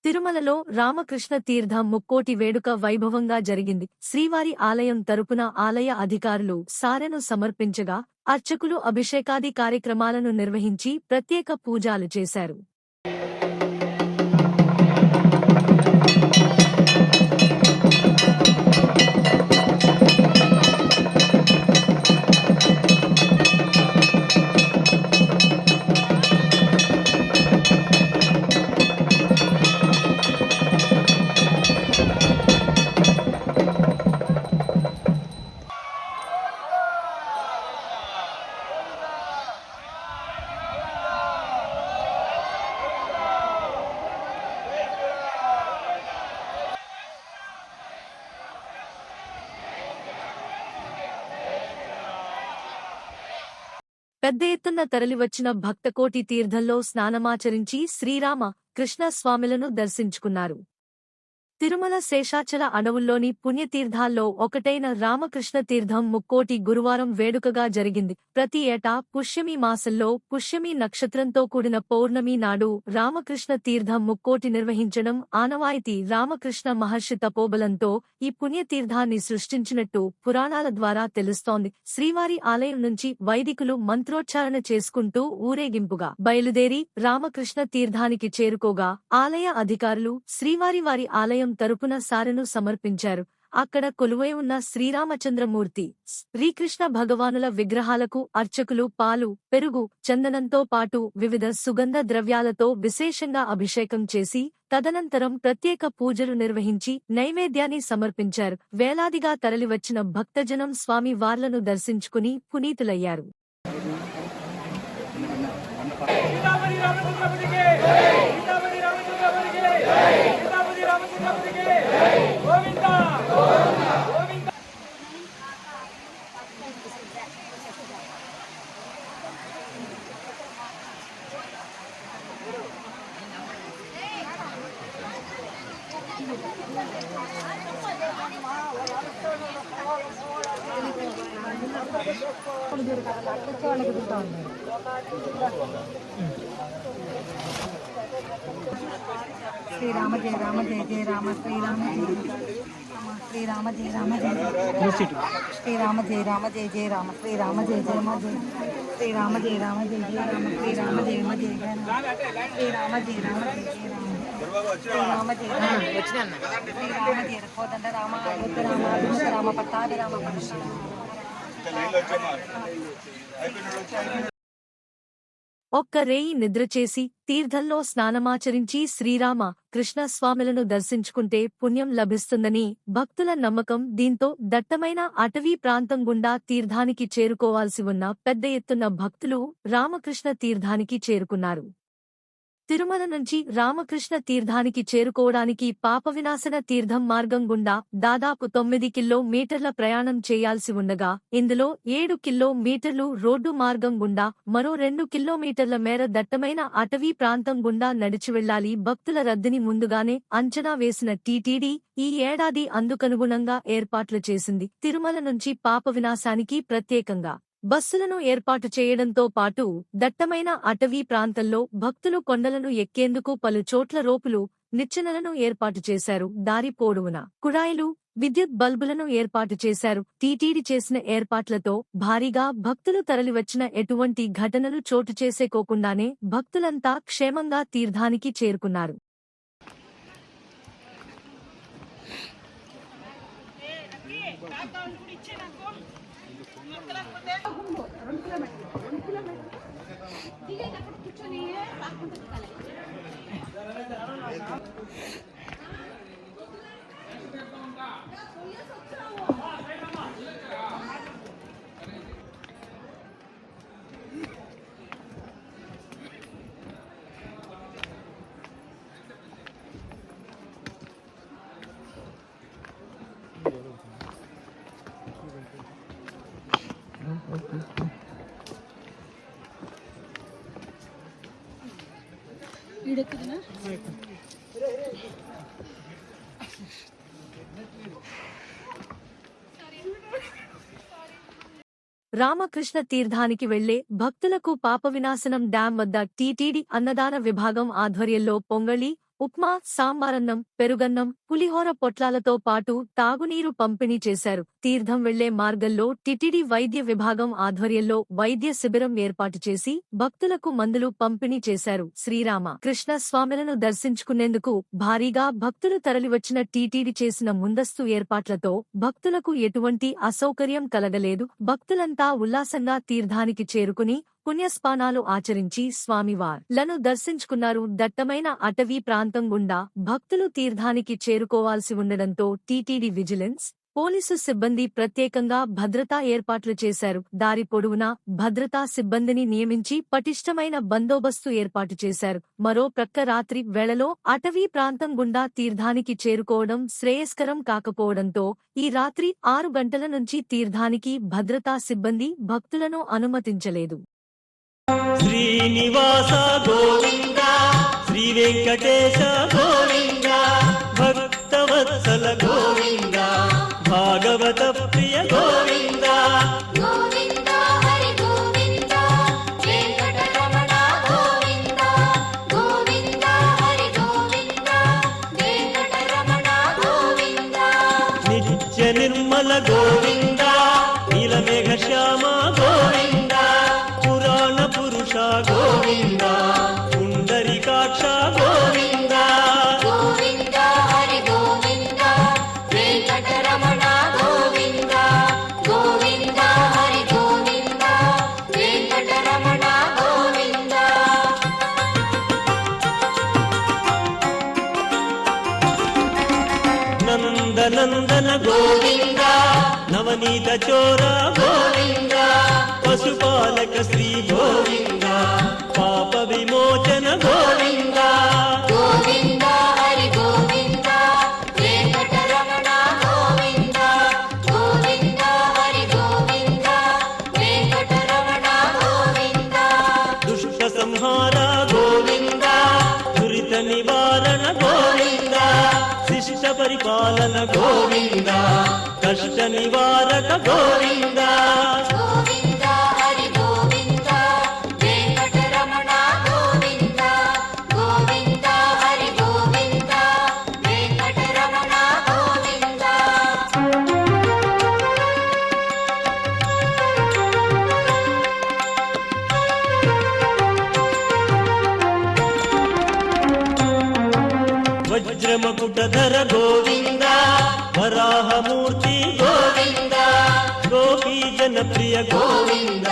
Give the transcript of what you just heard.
తిరుమలలో రామకృష్ణ తీర్థ ముక్కోటి వేడుక వైభవంగా జరిగింది. శ్రీవారి ఆలయం తరపున ఆలయ అధికారులు సారెను సమర్పించగా అర్చకులు అభిషేకాది కార్యక్రమాలను నిర్వహించి ప్రత్యేక పూజలు చేశారు. పెద్ద ఎత్తున తరలివచ్చిన భక్తకోటి తీర్థంలో స్నానమాచరించి శ్రీరామ కృష్ణ స్వామిలను దర్శించుకున్నారు. తిరుమల శేషాచల అడవుల్లోని పుణ్యతీర్థాల్లో ఒకటైన రామకృష్ణ తీర్థం ముక్కోటి గురువారం వేడుకగా జరిగింది. ప్రతి ఏటా పుష్యమి మాసంలో పుష్యమి నక్షత్రంతో కూడిన పౌర్ణమి నాడు రామకృష్ణ తీర్థం ముక్కోటి నిర్వహించడం ఆనవాయితీ. రామకృష్ణ మహర్షి తపోబలంతో ఈ పుణ్యతీర్థాన్ని సృష్టించినట్టు పురాణాల ద్వారా తెలుస్తోంది. శ్రీవారి ఆలయం నుంచి వైదికులు మంత్రోచ్చారణ చేసుకుంటూ ఊరేగింపుగా బయలుదేరి రామకృష్ణ తీర్థానికి చేరుకోగా ఆలయ అధికారులు శ్రీవారి ఆలయం తరపున సారెను సమర్పించారు. అక్కడ కొలువై ఉన్న శ్రీరామచంద్రమూర్తి, శ్రీకృష్ణ భగవానుల విగ్రహాలకు అర్చకులు పాలు, పెరుగు, చందనంతో పాటు వివిధ సుగంధ ద్రవ్యాలతో విశేషంగా అభిషేకం చేసి తదనంతరం ప్రత్యేక పూజలు నిర్వహించి నైవేద్యాన్ని సమర్పించారు. వేలాదిగా తరలివచ్చిన భక్తజనం స్వామి వార్లను దర్శించుకుని పునీతులయ్యారు. శ్రీరామ జయ రామ జయ జయ రామ శ్రీరామ శ్రీరామ జయ రామ జయ శ్రీరామ జయ రామ జయ జయ రామ శ్రీరామ జయ జయ మా జయ శ్రీరామ జయ రామ జయ జయ రామ శ్రీరామ జయ మా జయ శ్రీరామ జయ రామ జయ జయ రామ శ్రీరామ జయ శ్రీరామ జయ కోదండ రామ అయోధ్య రామ అభిమత రామ పట్టాభి రామ ఒక్క రేయి నిద్రచేసి తీర్థంలో స్నానమాచరించి శ్రీరామ కృష్ణ స్వాములను దర్శించుకుంటే పుణ్యం లభిస్తుందని భక్తుల నమ్మకం. దీంతో దట్టమైన అటవీ ప్రాంతం గుండా తీర్థానికి చేరుకోవాల్సి ఉన్న పెద్ద ఎత్తున భక్తులు రామకృష్ణ తీర్థానికి చేరుకున్నారు. తిరుమల నుంచి రామకృష్ణ తీర్థానికి చేరుకోవడానికి పాపవినాశన తీర్థం మార్గం గుండా దాదాపు 9 కిలోమీటర్ల ప్రయాణం చేయాల్సి ఉండగా ఇందులో 7 కిలోమీటర్లు రోడ్డు మార్గం గుండా మరో 2 కిలోమీటర్ల మేర దట్టమైన అటవీ ప్రాంతం గుండా నడిచి వెళ్లాలి. భక్తుల రద్దీని ముందుగానే అంచనా వేసిన టీటీడీ ఈ ఏడాది అందుకనుగుణంగా ఏర్పాట్లు చేసింది. తిరుమల నుంచి పాపవినాశానికి ప్రత్యేకంగా బస్సులను ఏర్పాటు చేయడంతో పాటు దట్టమైన అటవీ ప్రాంతంలో భక్తులు కొండలను ఎక్కేందుకు పలు చోట్ల రోపులు, నిచ్చెనలను ఏర్పాటు చేశారు. దారి పొడవునా కుళాయిలు, విద్యుత్ బల్బులను ఏర్పాటు చేశారు. టీటీడీ చేసిన ఏర్పాట్లతో భారీగా భక్తులు తరలివచ్చిన ఎటువంటి ఘటనలు చోటు చేసుకోకుండానే భక్తులంతా క్షేమంగా తీర్థానికి చేరుకున్నారు. రామకృష్ణ తీర్థానికి వెళ్లే భక్తులకు పాపవినాశనం డ్యాం వద్ద టీటీడీ అన్నదాన విభాగం ఆధ్వర్యంలో పొంగళి, ఉప్మా, సాంబారన్నం, పెరుగన్నం, పులిహోర పొట్లాలతో పాటు తాగునీరు పంపిణీ చేశారు. తీర్థం వెళ్లే మార్గంలో టిటిడి వైద్య విభాగం ఆధ్వర్యంలో వైద్య శిబిరం ఏర్పాటు చేసి భక్తులకు మందులు పంపిణీ చేశారు. శ్రీరామ కృష్ణ స్వామిలను దర్శించుకునేందుకు భారీగా భక్తులు తరలివచ్చిన టీటీడీ చేసిన ముందస్తు ఏర్పాట్లతో భక్తులకు ఎటువంటి అసౌకర్యం కలగలేదు. భక్తులంతా ఉల్లాసంగా తీర్థానికి చేరుకుని పుణ్యస్నానాలు ఆచరించి స్వామివార్లను దర్శించుకున్నారు. దట్టమైన అటవీ ప్రాంతం గుండా భక్తులు తీర్థానికి చేరుకోవాల్సి ఉండడంతో టీటీడీ విజిలెన్స్, పోలీసు సిబ్బంది ప్రత్యేకంగా భద్రతా ఏర్పాట్లు చేశారు. దారి పొడవునా భద్రతా సిబ్బందిని నియమించి పటిష్టమైన బందోబస్తు ఏర్పాటు చేశారు. మరో ప్రక్క రాత్రి వేళలో అటవీ ప్రాంతం గుండా తీర్థానికి చేరుకోవడం శ్రేయస్కరం కాకపోవడంతో ఈ రాత్రి 6 గంటల నుంచి తీర్థానికి భద్రతా సిబ్బంది భక్తులను అనుమతించలేదు. శ్రీనివాస గోవింద, శ్రీ వెంకటేశ గోవింద, భక్తవత్సల గోవింద, భాగవత ప్రియ గోవింద. గోవింద హరి గోవింద, వెంకటరమణ గోవింద. గోవింద హరి గోవింద, వెంకటరమణ గోవింద. నిత్య నిర్మల గోవింద, నీలమేఘ శ్యామ గోవింద, పురాణ పురుష గోవింద, పుండరీకాక్ష గోవింద. గోవింద హరి గోవింద, వెంకటరమణ గోవింద. గోవింద హరి గోవింద, వెంకటరమణ గోవింద. నందనందన గోవింద, నవనీత చోర గోవింద, పశుపాలక శ్రీ గోవింద, పాప విమోచన గోవింద. గోవింద హరి గోవింద, వెంకటరమణ గోవింద. గోవింద హరి గోవింద, వెంకటరమణ గోవింద. దుష్ట సంహార గోవింద, దురిత నివారణ గోవింద, శిష్ట పరిపాలన గోవింద, కష్ట నివారక గోవింద. గోవింద హరి గోవింద, వెంకటరమణ గోవింద. గోవింద హరి గోవింద, వెంకటరమణ గోవింద. వజ్రమకుటధర గోవింద, వరాహమూర్తి గోవింద, గోపీ జనప్రియ గోవింద,